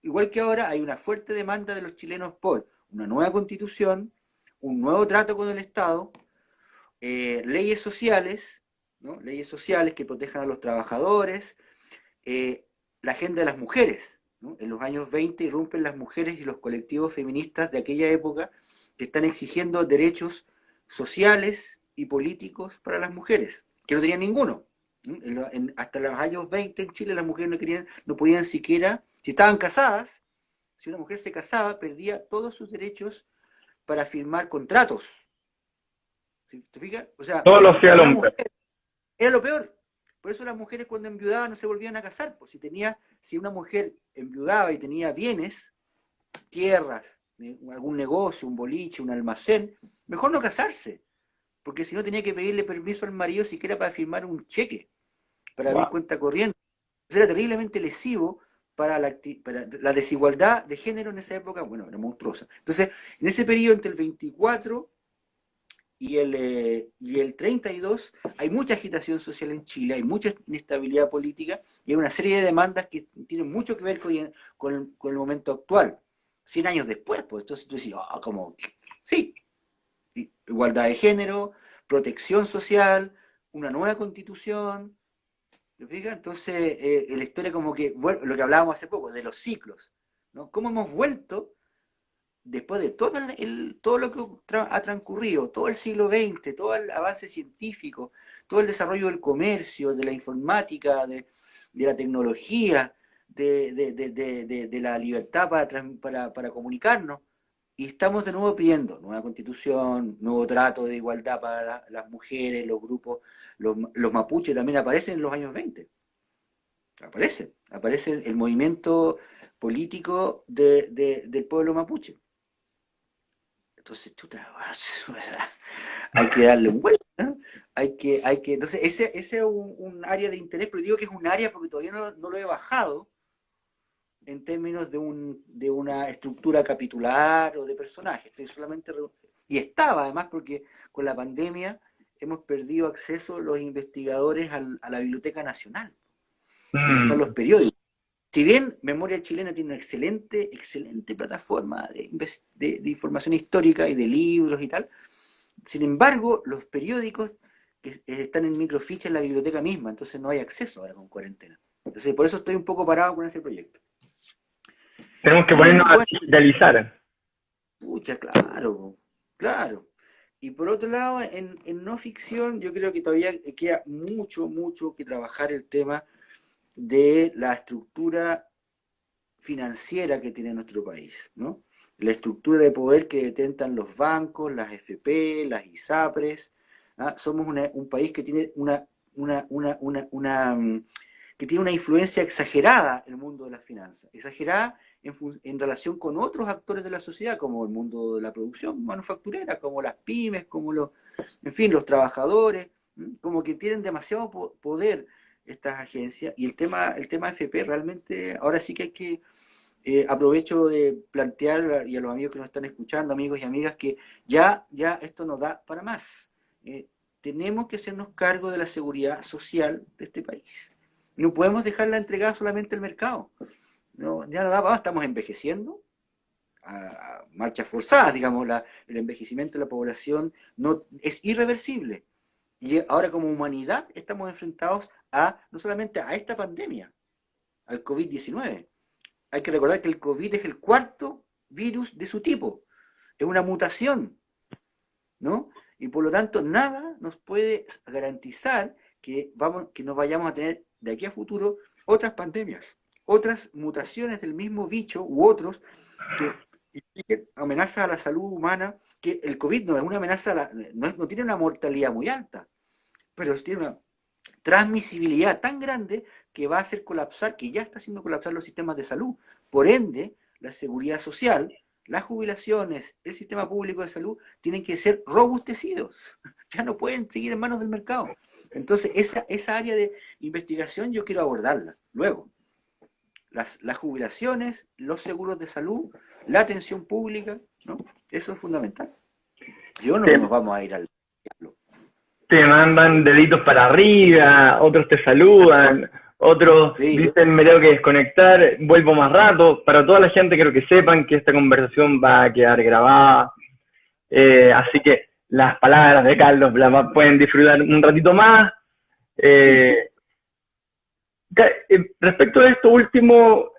igual que ahora, hay una fuerte demanda de los chilenos por una nueva constitución, un nuevo trato con el Estado, leyes sociales, ¿no? Leyes sociales que protejan a los trabajadores, la agenda de las mujeres, ¿no? En los años 20 irrumpen las mujeres y los colectivos feministas de aquella época que están exigiendo derechos sociales y políticos para las mujeres, que no tenían ninguno. Hasta los años 20 en Chile las mujeres no podían siquiera, si estaban casadas, si una mujer se casaba, perdía todos sus derechos para firmar contratos. ¿Sí? ¿Te fijas? O sea, Todo lo hacía para el una hombre. mujer era lo peor. Por eso las mujeres cuando enviudaban no se volvían a casar. Pues si una mujer enviudaba y tenía bienes, tierras, algún negocio, un boliche, un almacén, mejor no casarse. Porque si no tenía que pedirle permiso al marido siquiera para firmar un cheque, para abrir Wow. cuenta corriente. Eso era terriblemente lesivo para la desigualdad de género en esa época, bueno, era monstruosa. Entonces, en ese periodo entre el 24 y el 32 hay mucha agitación social en Chile, hay mucha inestabilidad política y hay una serie de demandas que tienen mucho que ver con el momento actual. 100 años después, pues entonces tú dices, como, sí, igualdad de género, protección social, una nueva constitución, ¿te fijas? Entonces, la historia como que, lo que hablábamos hace poco, de los ciclos, ¿no? ¿Cómo hemos vuelto después de todo lo que ha transcurrido, todo el siglo XX, todo el avance científico, todo el desarrollo del comercio, de la informática, de la tecnología, de la libertad para comunicarnos? Y estamos de nuevo pidiendo nueva constitución, nuevo trato de igualdad para las mujeres, los grupos, los mapuches también aparecen en los años 20. Aparece el movimiento político del pueblo mapuche. Entonces, hay que darle un vuelta, ¿no? Entonces, ese es un área de interés, pero digo que es un área porque todavía no lo he bajado en términos de una estructura capitular o de personaje. Estoy solamente. Y estaba además porque con la pandemia hemos perdido acceso los investigadores a la Biblioteca Nacional, donde están los Mm. periódicos. Si bien Memoria Chilena tiene una excelente plataforma de información histórica y de libros y tal, sin embargo, los periódicos que están en microficha en la biblioteca misma, entonces no hay acceso ahora con cuarentena. Entonces, por eso estoy un poco parado con ese proyecto. Tenemos que Y ponernos a bueno, digitalizar. pucha, claro, claro. Y por otro lado, en no ficción, yo creo que todavía queda mucho que trabajar el tema de la estructura financiera que tiene nuestro país, ¿no? La estructura de poder que detentan los bancos, las FP, las ISAPRES. ¿Ah? Somos un país que tiene que tiene una influencia exagerada en el mundo de las finanzas, exagerada en relación con otros actores de la sociedad, como el mundo de la producción manufacturera, como las pymes, en fin, los trabajadores, como que tienen demasiado poder estas agencias, y el tema FP realmente, ahora sí que hay que, aprovecho de plantear, y a los amigos que nos están escuchando, amigos y amigas, que ya esto nos da para más. Tenemos que hacernos cargo de la seguridad social de este país. No podemos dejarla entregada solamente al mercado. No, ya no da para más, estamos envejeciendo a marchas forzadas, digamos, el envejecimiento de la población es irreversible. Y ahora como humanidad estamos enfrentados no solamente a esta pandemia, al COVID-19. Hay que recordar que el COVID es el cuarto virus de su tipo. Es una mutación, ¿no? Y por lo tanto nada nos puede garantizar que nos vayamos a tener de aquí a futuro otras pandemias, otras mutaciones del mismo bicho u otros que impliquen amenazas a la salud humana, que el COVID no es una amenaza, no tiene una mortalidad muy alta, pero tiene una transmisibilidad tan grande que va a hacer colapsar, que ya está haciendo colapsar los sistemas de salud. Por ende, la seguridad social, las jubilaciones, el sistema público de salud tienen que ser robustecidos. Ya no pueden seguir en manos del mercado. Entonces, esa área de investigación yo quiero abordarla. Luego, las jubilaciones, los seguros de salud, la atención pública, ¿no? Eso es fundamental. Yo no Te, nos vamos a ir al diablo. te mandan deditos para arriba, otros te saludan, otros Sí, dicen me tengo que desconectar, vuelvo más rato. Para toda la gente quiero que sepan que esta conversación va a quedar grabada. Así que las palabras de Carlos pueden disfrutar un ratito más. Eh, Respecto a esto último,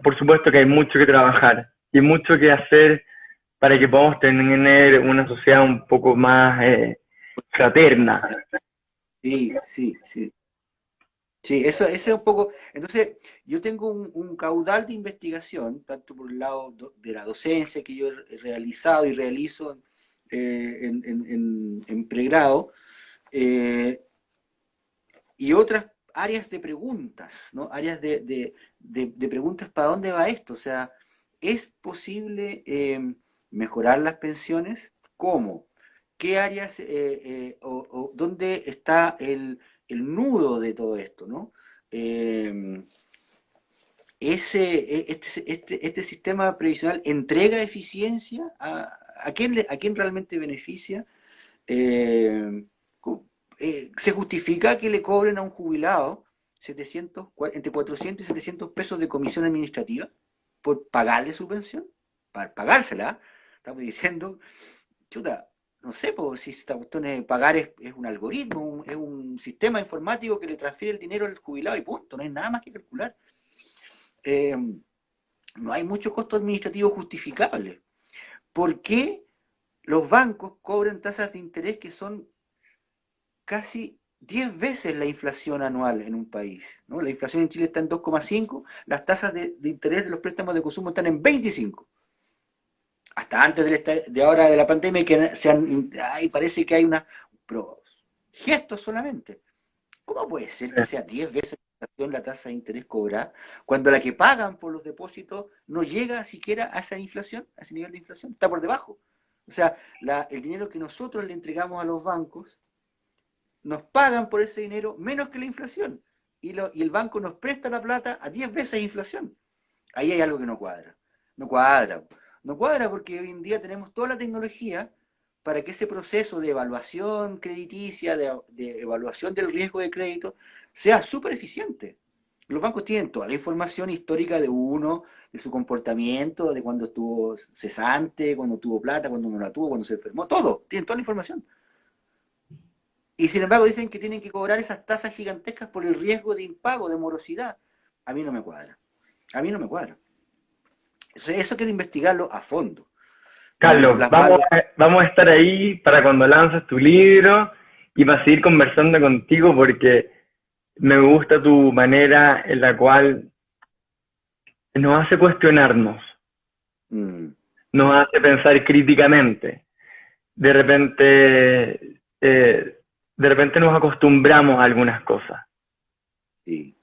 por supuesto que hay mucho que trabajar y mucho que hacer para que podamos tener una sociedad un poco más fraterna. Sí, sí, sí. Sí, eso es un poco. Entonces, yo tengo un caudal de investigación, tanto por el lado de la docencia que yo he realizado y realizo en pregrado, eh, y otras áreas de preguntas, ¿no? Áreas de preguntas para dónde va esto. O sea, ¿es posible mejorar las pensiones? ¿Cómo? ¿Qué áreas o dónde está el nudo de todo esto, ¿no? Eh, este sistema previsional entrega eficiencia a quién realmente beneficia. Eh, ¿Se justifica que le cobren a un jubilado 700, entre 400 y 700 pesos de comisión administrativa por pagarle su pensión? Para pagársela, estamos diciendo, chuta, no sé pues, si esta cuestión de pagar es un algoritmo, es un sistema informático que le transfiere el dinero al jubilado y punto, no hay nada más que calcular. Eh, no hay mucho costo administrativo justificable. ¿Por qué los bancos cobran tasas de interés que son casi 10 veces la inflación anual en un país? ¿No? La inflación en Chile está en 2,5, las tasas de interés de los préstamos de consumo están en 25. Hasta antes de ahora de la pandemia, que parece que hay pero gestos solamente. ¿Cómo puede ser que sea 10 veces la tasa de interés cobrada cuando la que pagan por los depósitos no llega siquiera a esa inflación, a ese nivel de inflación? Está por debajo. O sea, el dinero que nosotros le entregamos a los bancos nos pagan por ese dinero menos que la inflación. Y el banco nos presta la plata a 10 veces inflación. Ahí hay algo que no cuadra. No cuadra. No cuadra porque hoy en día tenemos toda la tecnología para que ese proceso de evaluación crediticia, de evaluación del riesgo de crédito, sea súper eficiente. Los bancos tienen toda la información histórica de uno, de su comportamiento, de cuando estuvo cesante, cuando tuvo plata, cuando no la tuvo, cuando se enfermó, todo. Tienen toda la información. Y sin embargo dicen que tienen que cobrar esas tasas gigantescas por el riesgo de impago, de morosidad. A mí no me cuadra. A mí no me cuadra. Eso quiero investigarlo a fondo. Y Carlos, plasmarlo. vamos a estar ahí para cuando lances tu libro y para seguir conversando contigo porque me gusta tu manera en la cual nos hace cuestionarnos, Mm, nos hace pensar críticamente. De repente, de repente nos acostumbramos a algunas cosas. sí.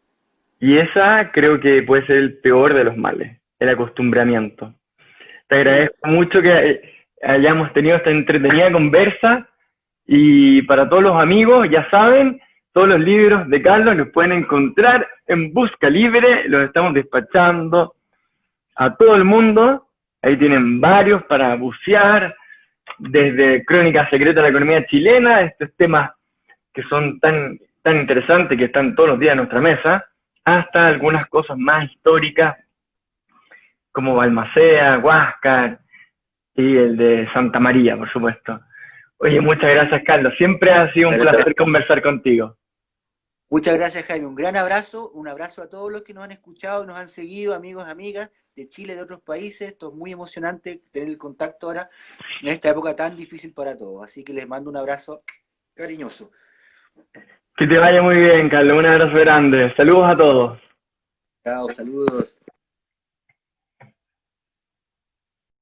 Y esa creo que puede ser el peor de los males, el acostumbramiento. Te Sí. agradezco mucho que hayamos tenido esta entretenida conversa y para todos los amigos, ya saben, todos los libros de Carlos los pueden encontrar en Busca Libre, los estamos despachando a todo el mundo, ahí tienen varios para bucear, desde Crónicas Secretas de la Economía Chilena, estos temas que son tan interesantes, que están todos los días en nuestra mesa, hasta algunas cosas más históricas, como Balmaceda, Huáscar, y el de Santa María, por supuesto. Oye, muchas gracias, Carlos. Siempre ha sido un placer conversar contigo. Muchas gracias, Jaime. Un abrazo a todos los que nos han escuchado, nos han seguido, amigos, amigas de Chile, de otros países. Esto es muy emocionante tener el contacto ahora en esta época tan difícil para todos. Así que les mando un abrazo cariñoso. Que te vaya muy bien, Carlos. Un abrazo grande. Saludos a todos. Chao, saludos.